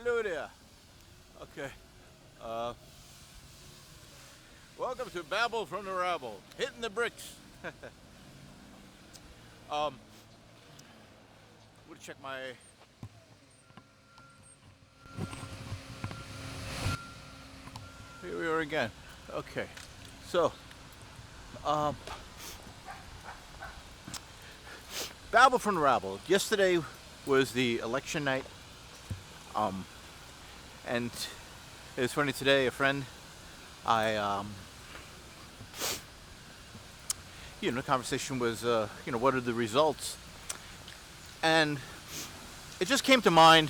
Hello there. Okay. Welcome to Babble from the Rabble. Hitting the bricks. I'm gonna check my. Here we are again. Okay. So, Babble from the Rabble. Yesterday was the election night. And it was funny today, a friend, the conversation was, what are the results? And it just came to mind,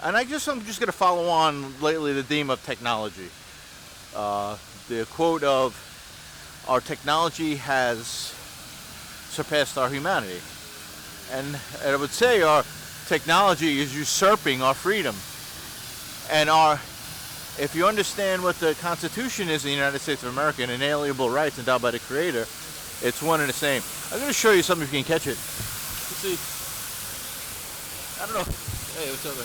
and I'm just going to follow on lately the theme of technology. The quote of, our technology has surpassed our humanity. And I would say our technology is usurping our freedom. And if you understand what the Constitution is in the United States of America, and inalienable rights endowed by the Creator, it's one and the same. I'm going to show you something if you can catch it. Let's see. I don't know. Hey, what's up,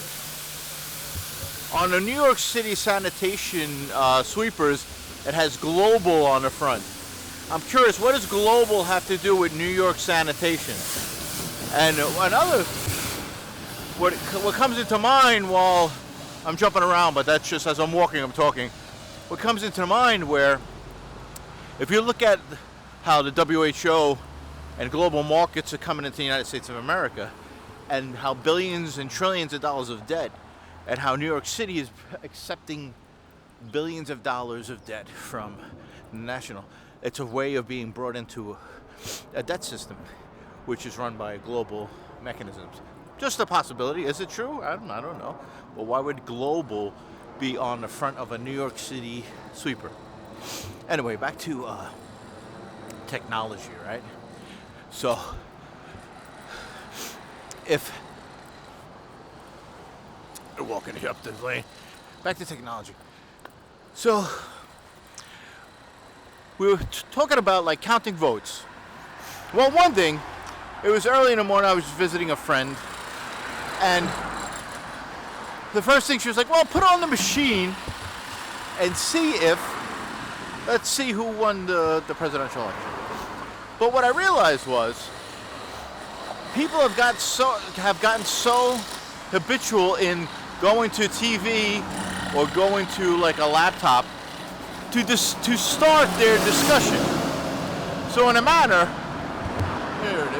man? On the New York City sanitation sweepers, it has global on the front. I'm curious, what does global have to do with New York sanitation? And what comes into mind while I'm jumping around, but that's just as I'm walking, I'm talking. What comes into mind where, if you look at how the WHO and global markets are coming into the United States of America, and how billions and trillions of dollars of debt, and how New York City is accepting billions of dollars of debt from national, it's a way of being brought into a debt system, which is run by global mechanisms. Just a possibility. Is it true? I don't know. Well, why would global be on the front of a New York City sweeper? Anyway, back to technology, right? So, if you're walking up this lane, back to technology. So, we were talking about like counting votes. Well, one thing, it was early in the morning, I was visiting a friend, and the first thing she was like, well, put on the machine and let's see who won the presidential election. But what I realized was, people have gotten so habitual in going to TV or going to like a laptop to start their discussion. So in a manner, here it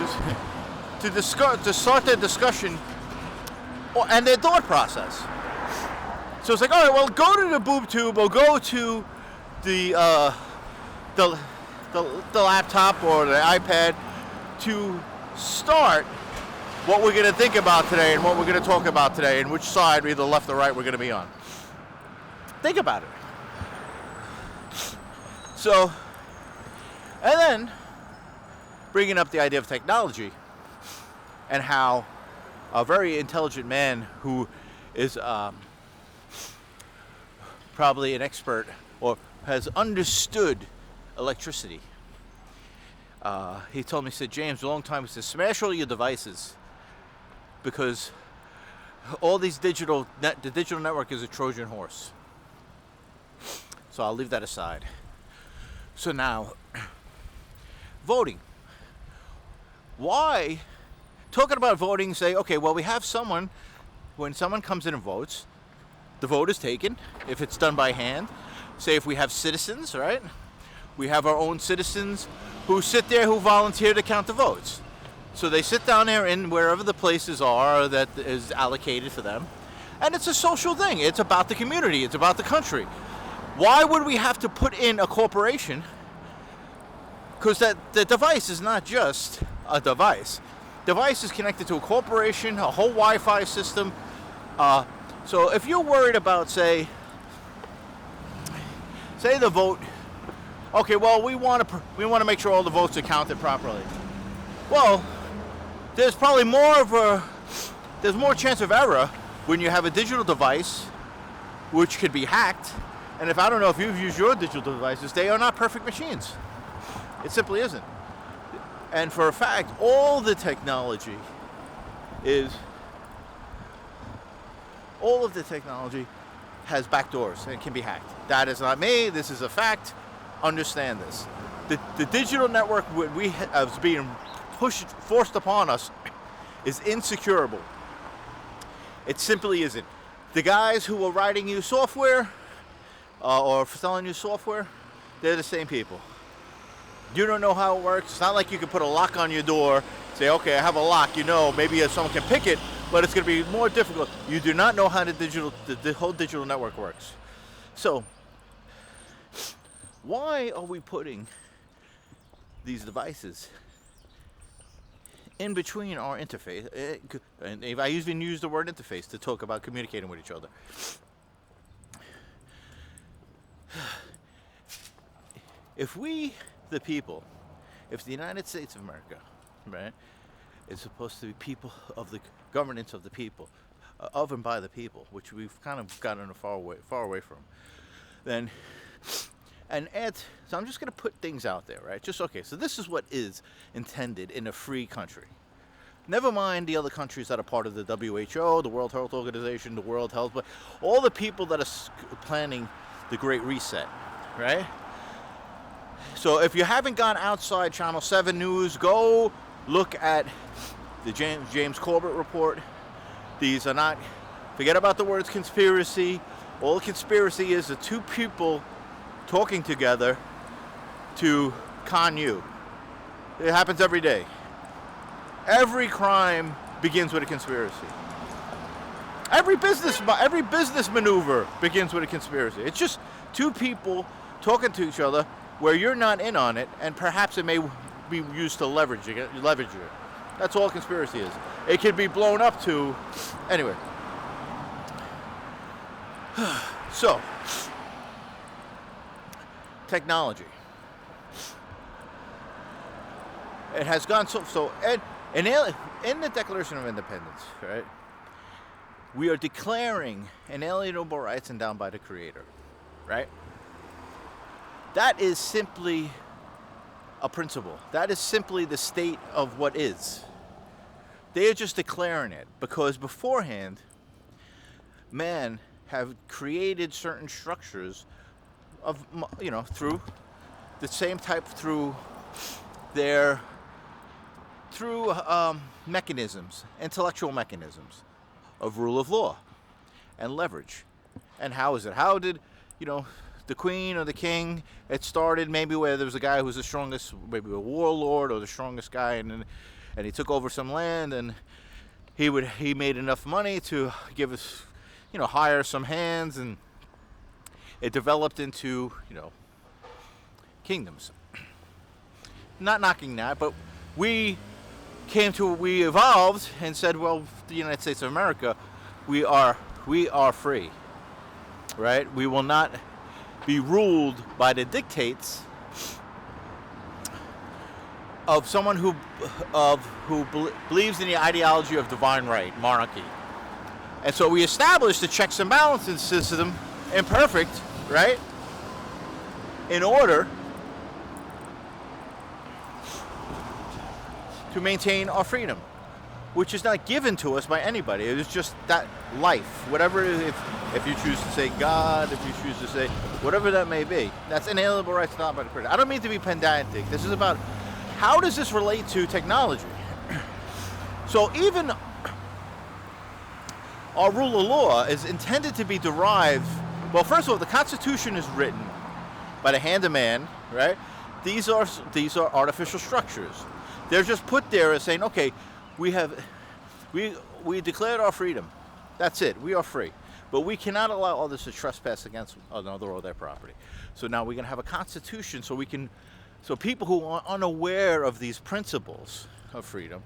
is, to start their discussion and their thought process. So it's like, all right, well, go to the boob tube or go to the laptop or the iPad to start what we're going to think about today and what we're going to talk about today and which side, either left or right, we're going to be on. Think about it. So, and then bringing up the idea of technology and how a very intelligent man who is probably an expert or has understood electricity. He told me, he said, James, a long time, he said, smash all your devices because all these the digital network is a Trojan horse. So I'll leave that aside. So now, voting. Why? Talking about voting, say, okay, well, we have when someone comes in and votes, the vote is taken, if it's done by hand. Say if we have citizens, right? We have our own citizens who sit there, who volunteer to count the votes. So they sit down there in wherever the places are that is allocated for them. And it's a social thing. It's about the community. It's about the country. Why would we have to put in a corporation? Because the device is not just a device. Device is connected to a corporation, a whole Wi-Fi system. So if you're worried about, say the vote, okay, well, we want to make sure all the votes are counted properly. Well, there's probably there's more chance of error when you have a digital device, which could be hacked. And I don't know if you've used your digital devices, they are not perfect machines. It simply isn't. And for a fact, all the technology is all of the technology has backdoors and can be hacked. That is not me. This is a fact. Understand this. The digital network is being forced upon us is insecurable. It simply isn't. The guys who are writing you software or selling you software, they're the same people. You don't know how it works. It's not like you can put a lock on your door, say, okay, I have a lock, maybe someone can pick it, but it's going to be more difficult. You do not know how the whole digital network works. So, why are we putting these devices in between our interface? And I even use the word interface to talk about communicating with each other. If we, the people, if the United States of America, right, is supposed to be people of the governance of the people, of and by the people, which we've kind of gotten far away from, then, so I'm just going to put things out there, right? So this is what is intended in a free country. Never mind the other countries that are part of the WHO, the World Health Organization, the World Health, but all the people that are planning the Great Reset, right? So if you haven't gone outside Channel 7 News, go look at the James Corbett report. These are not, forget about the words conspiracy. All conspiracy is the two people talking together to con you. It happens every day. Every crime begins with a conspiracy. Every business maneuver begins with a conspiracy. It's just two people talking to each other where you're not in on it, and perhaps it may be used to leverage it. That's all conspiracy is. It can be blown up to, anyway. So, technology. It has gone in the Declaration of Independence, right? We are declaring inalienable rights endowed by the Creator, right? That is simply a principle. That is simply the state of what is. They are just declaring it because beforehand, man have created certain structures of, through the same type, through mechanisms, intellectual mechanisms of rule of law and leverage. And how is it? How did, the queen or the king, it started maybe where there was a guy who was the strongest, maybe a warlord or the strongest guy, and he took over some land, and he made enough money to give us, hire some hands, and it developed into, kingdoms. Not knocking that, but we evolved and said, well, the United States of America, we are free, right? We will not be ruled by the dictates of someone who believes in the ideology of divine right, monarchy. And so we established the checks and balances system, imperfect, right, in order to maintain our freedom, which is not given to us by anybody. It is just that life, whatever it is, if you choose to say God, if you choose to say whatever that may be, that's inalienable rights not by the Creator. I don't mean to be pedantic. This is about how does this relate to technology? So even our rule of law is intended to be derived, well, first of all, the Constitution is written by the hand of man, right? These are artificial structures. They're just put there as saying, okay, we declared our freedom. That's it. We are free. But we cannot allow others to trespass against another or their property. So now we're going to have a constitution so people who are unaware of these principles of freedom,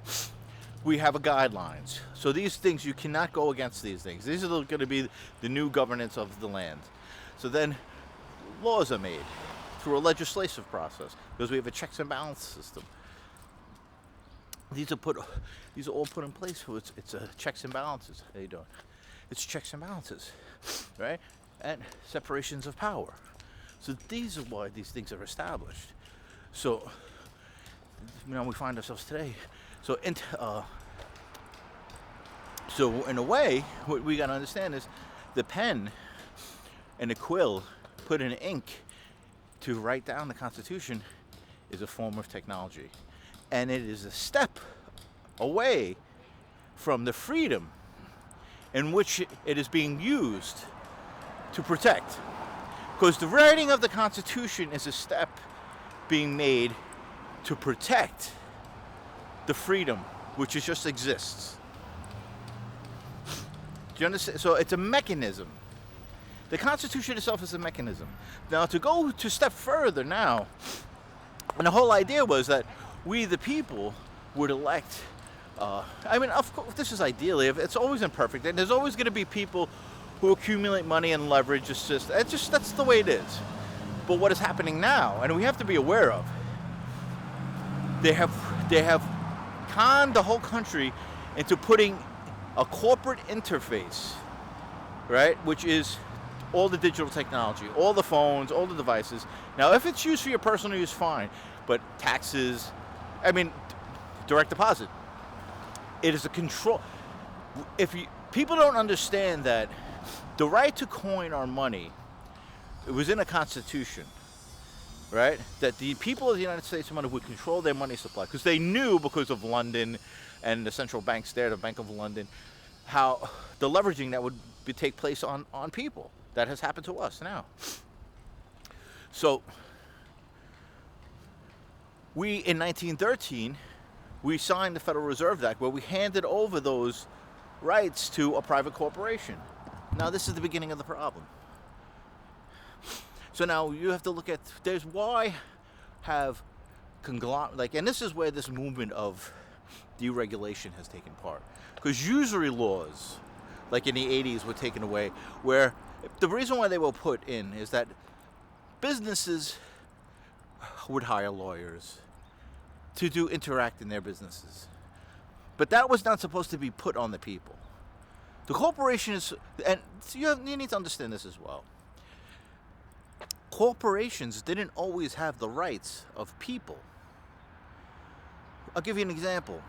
we have guidelines. So these things, you cannot go against these things. These are going to be the new governance of the land. So then laws are made through a legislative process because we have a checks and balance system. These are all put in place. So it's a checks and balances. How you doing? It's checks and balances, right? And separations of power. So these are why these things are established. So we find ourselves today. So So in a way, what we got to understand is the pen and the quill put in ink to write down the Constitution is a form of technology. And it is a step away from the freedom in which it is being used to protect. Because the writing of the Constitution is a step being made to protect the freedom which just exists. Do you understand? So it's a mechanism. The Constitution itself is a mechanism. Now, to go to step further now, and the whole idea was that we, the people, would elect. I mean, of course, this is ideally. It's always imperfect, and there's always going to be people who accumulate money and leverage. It's just that's the way it is. But what is happening now, and we have to be aware of, they have conned the whole country into putting a corporate interface, right, which is all the digital technology, all the phones, all the devices. Now, if it's used for your personal use, fine, but taxes, I mean, direct deposit, it is a control. People don't understand that the right to coin our money, it was in a constitution, right? That the people of the United States would control their money supply, because they knew, because of London and the central banks there, the Bank of London, how the leveraging that would take place on people. That has happened to us now. So we, in 1913, we signed the Federal Reserve Act, where we handed over those rights to a private corporation. Now, this is the beginning of the problem. So now you have to look at, why have conglomerate, and this is where this movement of deregulation has taken part. Because usury laws, like in the 80s, were taken away, where the reason why they were put in is that businesses would hire lawyers to interact in their businesses. But that was not supposed to be put on the people. The corporation is, and you need to understand this as well. Corporations didn't always have the rights of people. I'll give you an example.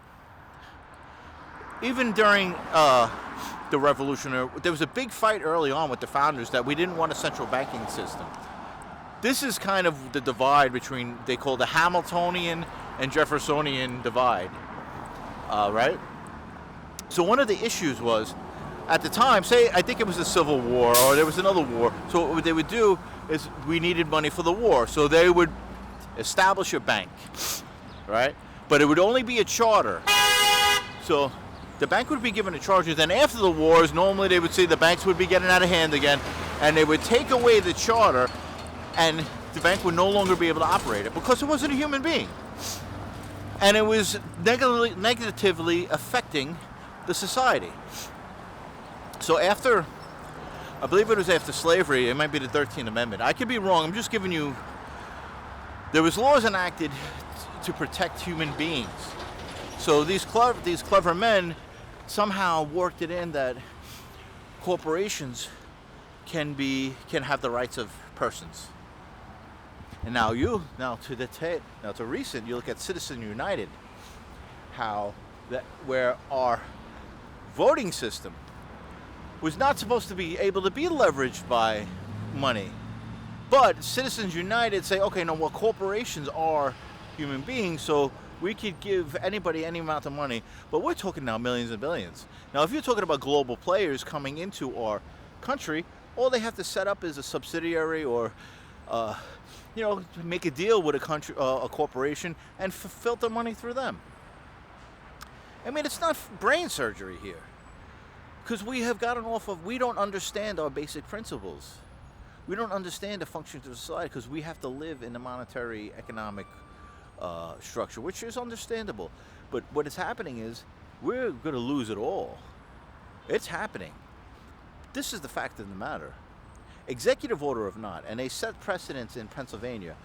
Even during the revolution, there was a big fight early on with the founders that we didn't want a central banking system. This is kind of the divide between, they call the Hamiltonian and Jeffersonian divide, right? So one of the issues was, at the time, say, I think it was the Civil War or there was another war, so what they would do is we needed money for the war, so they would establish a bank, right? But it would only be a charter. So the bank would be given a charter, then after the wars, normally they would say the banks would be getting out of hand again, and they would take away the charter, and the bank would no longer be able to operate it because it wasn't a human being. And it was negatively affecting the society. So after, I believe it was after slavery, it might be the 13th Amendment. I could be wrong, I'm just giving you, there was laws enacted to protect human beings. So these clever men somehow worked it in that corporations can have the rights of persons. And now to recent, you look at Citizens United, where our voting system was not supposed to be able to be leveraged by money. But Citizens United say, okay, no, well, corporations are human beings, so we could give anybody any amount of money, but we're talking now millions and billions. Now, if you're talking about global players coming into our country, all they have to set up is a subsidiary or, make a deal with a corporation and filter money through them. I mean, it's not brain surgery here, because we have gotten off of, we don't understand our basic principles. We don't understand the functions of society because we have to live in a monetary economic structure, which is understandable. But what is happening is we're going to lose it all. It's happening. This is the fact of the matter. Executive order or not, and they set precedents in Pennsylvania.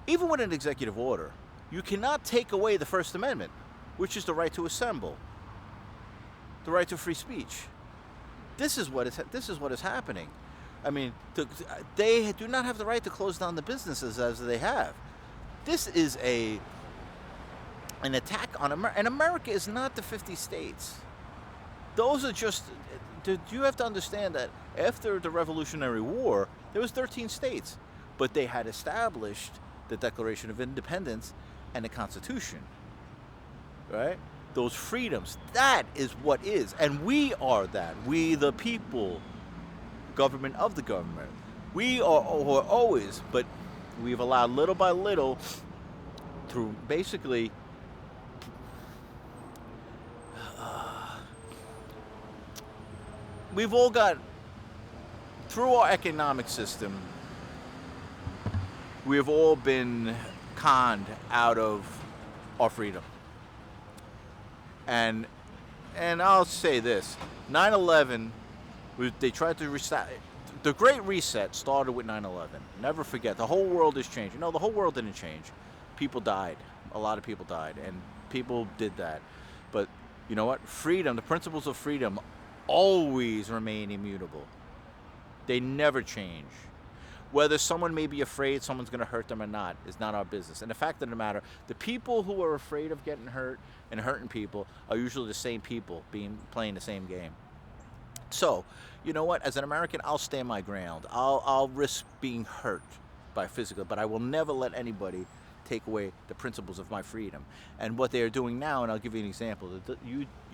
Even with an executive order, you cannot take away the First Amendment, which is the right to assemble, the right to free speech. This is what is happening. I mean, they do not have the right to close down the businesses as they have. This is an attack on America, and America is not the 50 states. those are just, you have to understand that after the Revolutionary War, there was 13 states, but they had established the Declaration of Independence and the Constitution, right? Those freedoms, that is what is, and we are that. We the people, government of the government. We are always, but we've allowed little by little through basically we've all got, through our economic system, we have all been conned out of our freedom. And I'll say this, 9/11, they tried to reset. The Great Reset started with 9/11. Never forget, the whole world has changed. You know, the whole world didn't change. People died. A lot of people died, and people did that. But you know what? Freedom, the principles of freedom always remain immutable. They never change. Whether someone may be afraid someone's going to hurt them or not is not our business. And the fact of the matter, the people who are afraid of getting hurt and hurting people are usually the same people playing the same game. So, you know what? As an American, I'll stand my ground. I'll risk being hurt by physical, but I will never let anybody take away the principles of my freedom. And what they are doing now, and I'll give you an example, the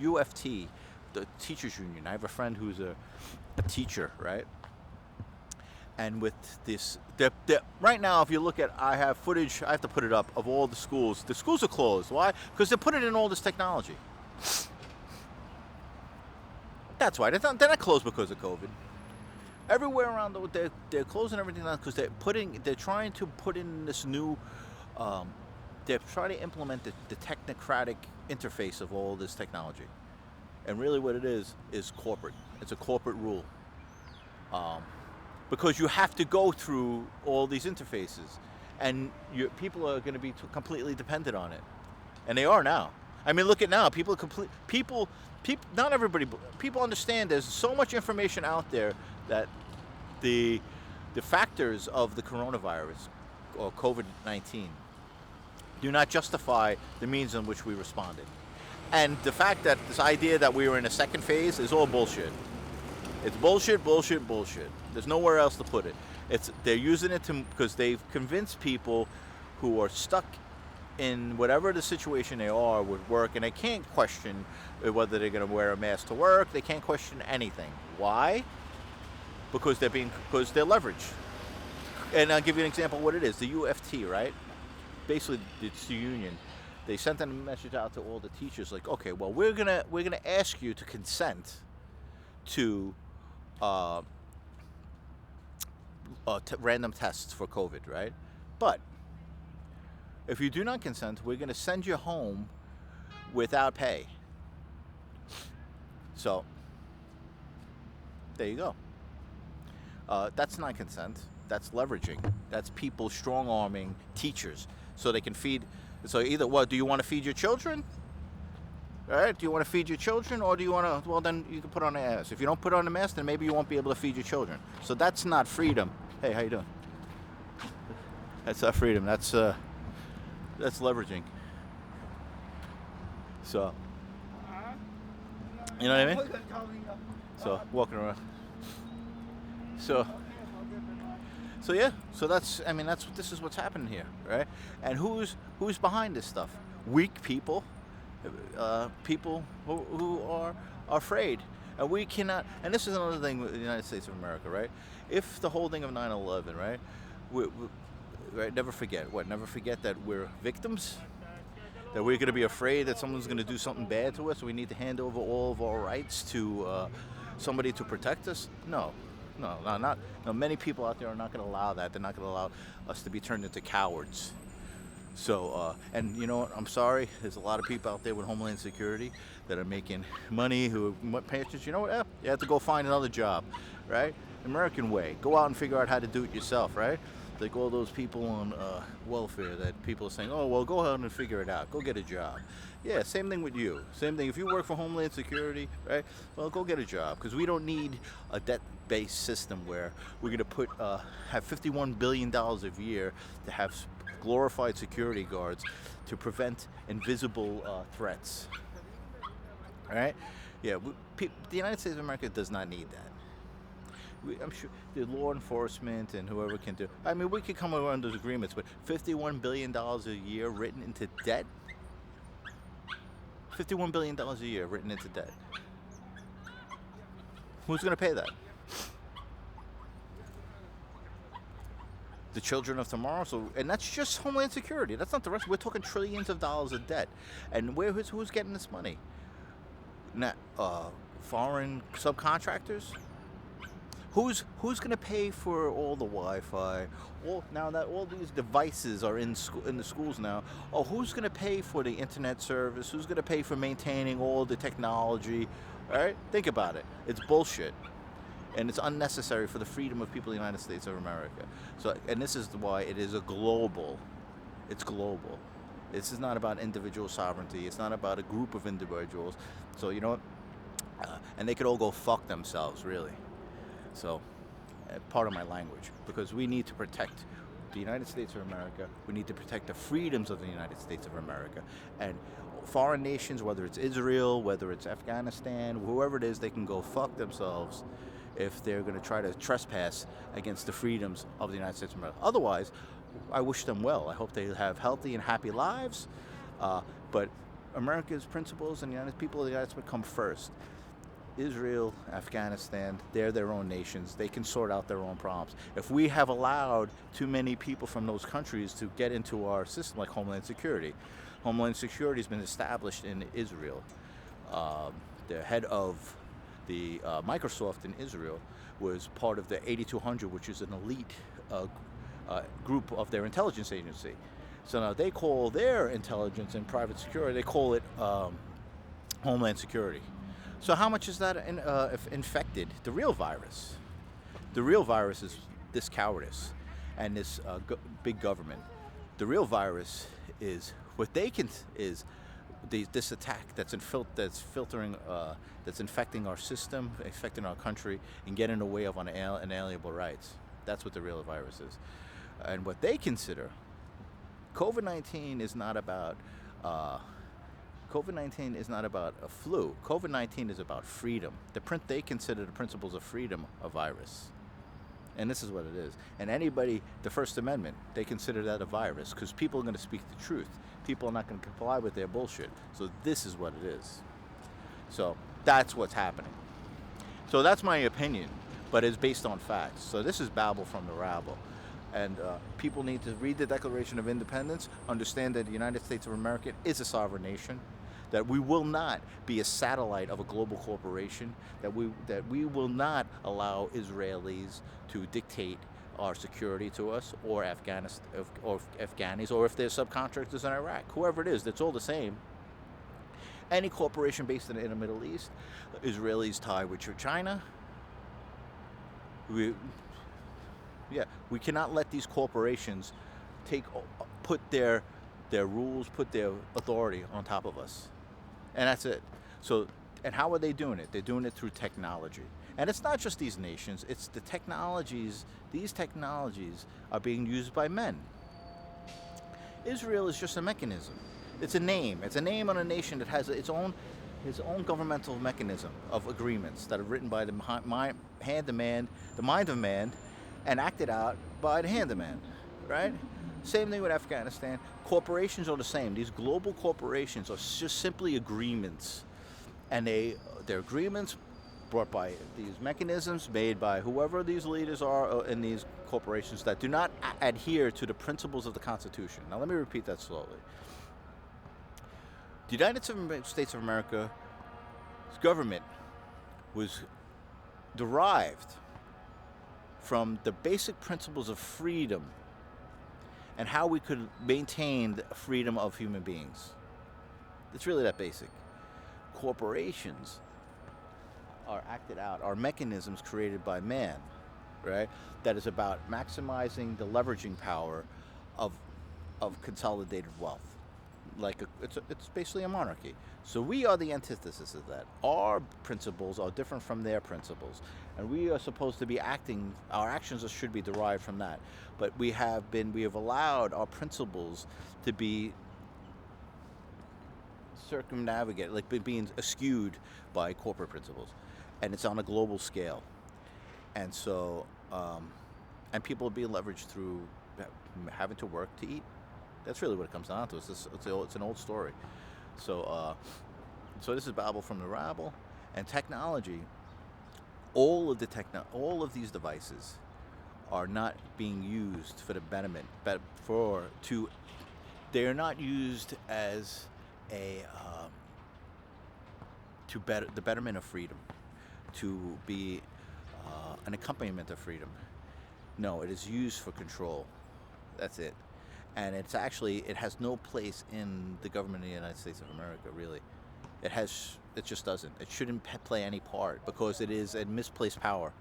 UFT, the teachers union. I have a friend who's a teacher, right? And with this, right now, if you look at, I have footage, I have to put it up, of all the schools. The schools are closed. Why? Because they're putting in all this technology. That's why. They're not closed because of COVID. Everywhere around, they're closing everything down because they're trying to put in this new, they're trying to implement the technocratic interface of all this technology. And really what it is corporate. It's a corporate rule. Because you have to go through all these interfaces, and people are going to be completely dependent on it, and they are now. I mean, look at now. People, not everybody. People understand there's so much information out there that the factors of the coronavirus or COVID-19 do not justify the means in which we responded, and the fact that this idea that we were in a second phase is all bullshit. It's bullshit, bullshit, bullshit. There's nowhere else to put it. They're using it because they've convinced people who are stuck in whatever the situation they are with work, and they can't question whether they're going to wear a mask to work. They can't question anything. Why? Because they're leveraged. And I'll give you an example of what it is. The UFT, right? Basically, it's the union. They sent a message out to all the teachers, like, okay, well, we're gonna ask you to consent to random tests for COVID, right? But if you do not consent, we're going to send you home without pay. So there you go. That's not consent. That's leveraging. That's people strong-arming teachers so they can feed. So either what, do you want to feed your children? All right, do you want to feed your children, or do you want to, well, then you can put on a mask. If you don't put on a mask, then maybe you won't be able to feed your children. So that's not freedom. Hey, how you doing? That's not freedom. That's leveraging. So, you know what I mean? So, walking around. So yeah, so this is what's happening here, right? And who's behind this stuff? Weak people. People who are afraid, and we cannot. And this is another thing with the United States of America, right? If the holding of 9/11, right? Right? Never forget what? Never forget that we're victims. That we're going to be afraid that someone's going to do something bad to us. So we need to hand over all of our rights to somebody to protect us. No. Many people out there are not going to allow that. They're not going to allow us to be turned into cowards. So, and you know what, I'm sorry, there's a lot of people out there with Homeland Security that are making money who pay attention. You know what, you have to go find another job, right? American way. Go out and figure out how to do it yourself, right? Like all those people on welfare that people are saying, oh, well, go ahead and figure it out. Go get a job. Yeah, same thing with you. Same thing. If you work for Homeland Security, right, well, go get a job, because we don't need a debt-based system where we're going to have $51 billion a year to have glorified security guards to prevent invisible threats. All right? Yeah, the United States of America does not need that. I'm sure the law enforcement and whoever can do. I mean, we could come around those agreements, but $51 billion a year written into debt. $51 billion a year written into debt. Who's going to pay that? The children of tomorrow. So, and that's just Homeland Security. That's not the rest. We're talking trillions of dollars of debt. And who's getting this money? Not foreign subcontractors. Who's going to pay for all the Wi-Fi? Now that all these devices are in the schools now, who's going to pay for the internet service? Who's going to pay for maintaining all the technology? All right, think about it. It's bullshit, and it's unnecessary for the freedom of people in the United States of America. So, and this is why it is a global. It's global. This is not about individual sovereignty. It's not about a group of individuals. So you know what? And they could all go fuck themselves, really. So, part of my language, because we need to protect the United States of America. We need to protect the freedoms of the United States of America. And foreign nations, whether it's Israel, whether it's Afghanistan, whoever it is, they can go fuck themselves if they're going to try to trespass against the freedoms of the United States of America. Otherwise, I wish them well. I hope they have healthy and happy lives. But America's principles and the people of the United States come first. Israel, Afghanistan, they're their own nations. They can sort out their own problems. If we have allowed too many people from those countries to get into our system, like Homeland Security has been established in Israel. The head of the Microsoft in Israel was part of the 8200, which is an elite group of their intelligence agency. So now they call their intelligence and private security, they call it Homeland Security. So how much is that infected the real virus? The real virus is this cowardice and this big government. The real virus is what they can this attack that's filtering, that's infecting our system, infecting our country, and getting in the way of unalienable rights. That's what the real virus is. And what they consider, COVID-19 is not about. COVID-19 is not about a flu. COVID-19 is about freedom. They consider the principles of freedom a virus. And this is what it is. And anybody, the First Amendment, they consider that a virus because people are going to speak the truth. People are not going to comply with their bullshit. So this is what it is. So that's what's happening. So that's my opinion, but it's based on facts. So this is Babble from the Rabble. And people need to read the Declaration of Independence, understand that the United States of America is a sovereign nation, that we will not be a satellite of a global corporation, that we will not allow Israelis to dictate our security to us, or Afghanis, or if they're subcontractors in Iraq, whoever it is, it's all the same. Any corporation based in the Middle East, Israelis tied with China. We cannot let these corporations put their rules, put their authority on top of us. And that's it. So, and how are they doing it? They're doing it through technology. And it's not just these nations, it's the technologies. These technologies are being used by men. Israel is just a mechanism. It's a name. It's a name on a nation that has its own governmental mechanism of agreements that are written by the mind of man, and acted out by the hand of man, right? Same thing with Afghanistan. Corporations are the same. These global corporations are just simply agreements. And they're agreements brought by these mechanisms, made by whoever these leaders are in these corporations that do not adhere to the principles of the Constitution. Now let me repeat that slowly. The United States of America's government was derived from the basic principles of freedom and how we could maintain the freedom of human beings. It's really that basic. Corporations are acted out, are mechanisms created by man, right? That is about maximizing the leveraging power of consolidated wealth. It's basically a monarchy. So we are the antithesis of that. Our principles are different from their principles, and we are supposed to be our actions should be derived from that. But we have allowed our principles to be circumnavigate, like being eschewed by corporate principles, and it's on a global scale. And so, and people are being leveraged through having to work to eat. That's really what it comes down to. It's an old story. So, so this is Babble from the Rabble, and technology. All of these devices are not being used for the betterment, but they are not used as the betterment of freedom, to be an accompaniment of freedom. No, it is used for control. That's it. And it has no place in the government of the United States of America, really. It just doesn't. It shouldn't play any part, because it is a misplaced power.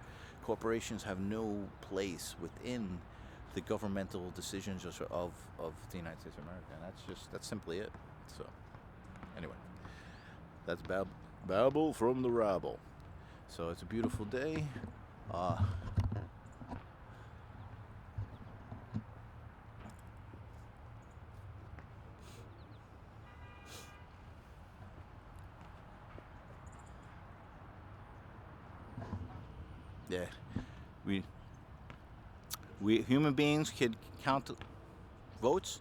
Corporations have no place within the governmental decisions of the United States of America, and that's simply it. So, anyway, that's Babble from the Rabble. So it's a beautiful day. Yeah, we human beings could count votes,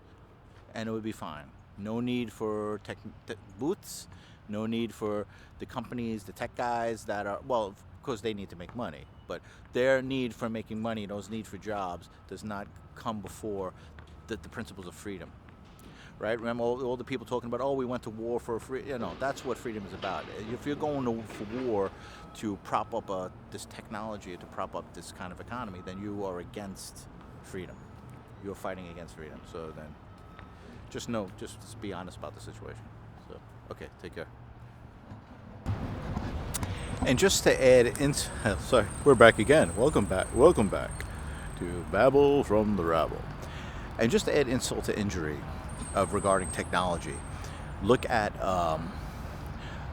and it would be fine. No need for booths. No need for the companies, the tech guys that are, well, of course they need to make money, but their need for making money, those need for jobs, does not come before the principles of freedom. Right? Remember all the people talking about, oh, we went to war for free. That's what freedom is about. If you're going for war to prop up this technology, to prop up this kind of economy, then you are against freedom. You're fighting against freedom. So then, just be honest about the situation. So, okay, take care. And just to add sorry, we're back again. Welcome back to Babble from the Rabble. And just to add insult to injury regarding technology, look at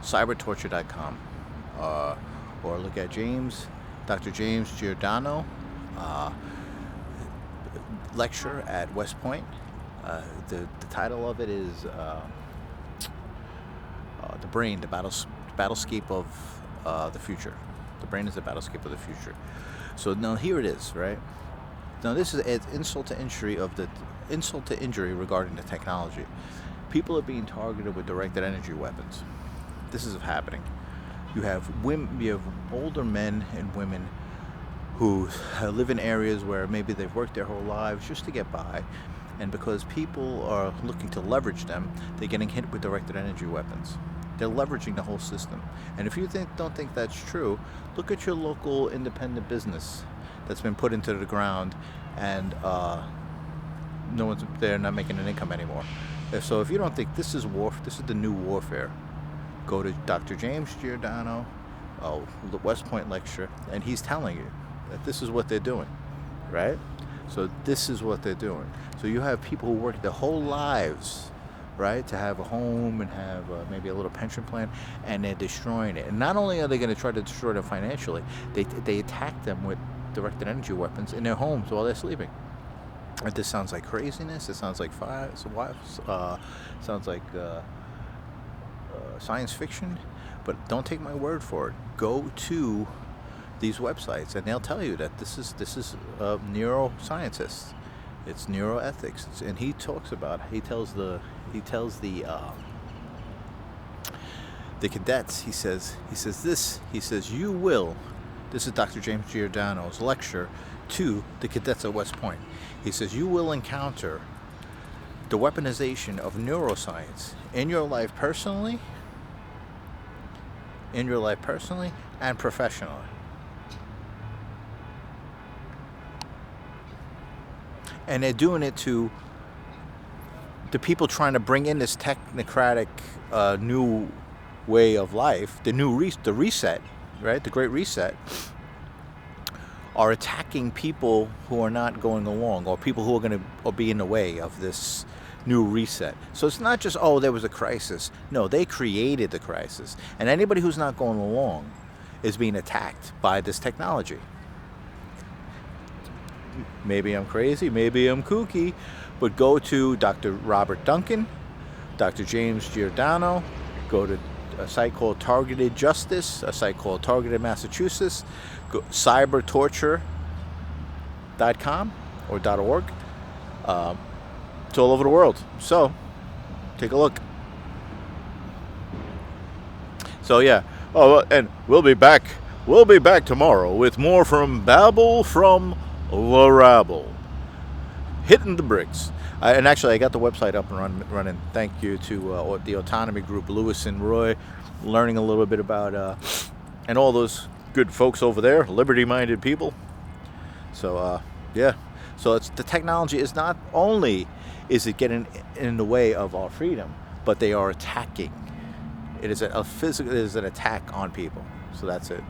cybertorture.com, or look at Dr. James Giordano lecture at West Point. The title of it is The Brain, the Battlescape of the Future. The brain is the battlescape of the future. So now here it is, right? Now this is insult to injury regarding the technology. People are being targeted with directed energy weapons. This is happening. You have older men and women who live in areas where maybe they've worked their whole lives just to get by, and because people are looking to leverage them, they're getting hit with directed energy weapons. They're leveraging the whole system. And if you don't think that's true, look at your local independent business that's been put into the ground, and they're not making an income anymore. So if you don't think this is this is the new warfare, go to Dr. James Giordano, the West Point lecture, and he's telling you that this is what they're doing, right? So this is what they're doing. So you have people who work their whole lives, right, to have a home and have maybe a little pension plan, and they're destroying it. And not only are they going to try to destroy them financially, they attack them with directed energy weapons in their homes while they're sleeping. And this sounds like craziness. It sounds like science fiction, but don't take my word for it. Go to these websites, and they'll tell you that this is neuroscientists. It's neuroethics, and he tells the cadets. He says you will. This is Dr. James Giordano's lecture to the cadets at West Point. He says you will encounter the weaponization of neuroscience in your life personally, and professionally. And they're doing it to the people trying to bring in this technocratic new way of life, the reset, right? The Great Reset, are attacking people who are not going along, or people who are going to be in the way of this new reset. So it's not just, there was a crisis. No, they created the crisis. And anybody who's not going along is being attacked by this technology. Maybe I'm crazy, maybe I'm kooky, but go to Dr. Robert Duncan, Dr. James Giordano. Go to a site called Targeted Justice, a site called Targeted Massachusetts, cybertorture.com or .org. It's all over the world. So take a look. So yeah. Oh, and we'll be back. We'll be back tomorrow with more from Babble from the Rabble. Hitting the bricks. And actually, I got the website up and running. Thank you to the autonomy group, Lewis and Roy, learning a little bit about, and all those good folks over there, liberty-minded people. So, yeah. So the technology is not only is it getting in the way of our freedom, but they are attacking. It is a physical, it is an attack on people. So that's it.